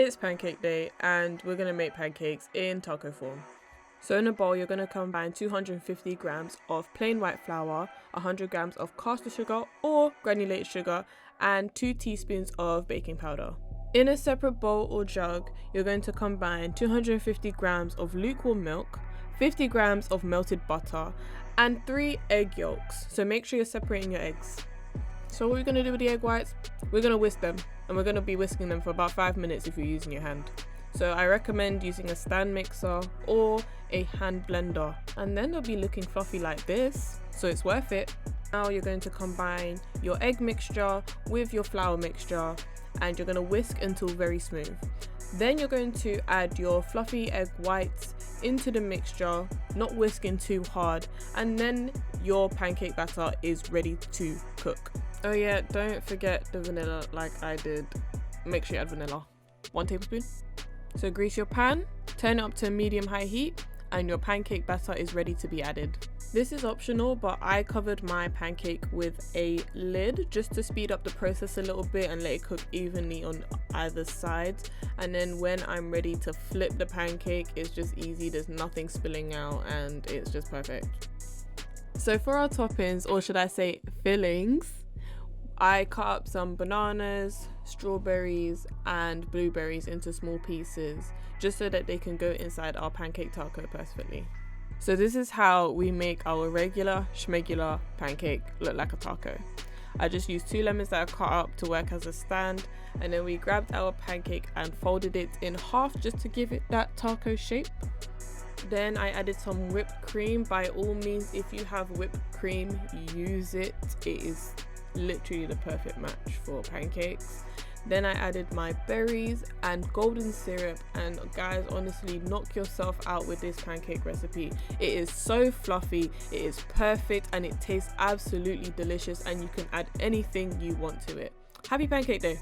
It's pancake day and we're gonna make pancakes in taco form. So in a bowl, you're gonna combine 250 grams of plain white flour, 100 grams of caster sugar or granulated sugar, and 2 teaspoons of baking powder. In a separate bowl or jug, you're going to combine 250 grams of lukewarm milk, 50 grams of melted butter, and 3 egg yolks. So make sure you're separating your eggs. So what we're going to do with the egg whites, we're going to whisk them, and we're going to be whisking them for about 5 minutes if you're using your hand. So I recommend using a stand mixer or a hand blender, and then they'll be looking fluffy like this, so it's worth it. Now you're going to combine your egg mixture with your flour mixture, and you're going to whisk until very smooth. Then you're going to add your fluffy egg whites into the mixture, not whisking too hard, and then your pancake batter is ready to cook. Oh yeah, don't forget the vanilla like I did. Make sure you add vanilla. 1 tablespoon. So grease your pan, turn it up to medium-high heat, and your pancake batter is ready to be added. This is optional, but I covered my pancake with a lid just to speed up the process a little bit and let it cook evenly on either side. And then when I'm ready to flip the pancake, it's just easy, there's nothing spilling out, and it's just perfect. So for our toppings, or should I say fillings, I cut up some bananas, strawberries, and blueberries into small pieces just so that they can go inside our pancake taco perfectly. So this is how we make our regular schmegular pancake look like a taco. I just used 2 lemons that I cut up to work as a stand, and then we grabbed our pancake and folded it in half just to give it that taco shape. Then I added some whipped cream. By all means, if you have whipped cream, use it. It is literally the perfect match for pancakes. Then I added my berries and golden syrup, and guys, honestly, knock yourself out with this pancake recipe. It is so fluffy, it is perfect, and it tastes absolutely delicious, and you can add anything you want to it. Happy pancake day!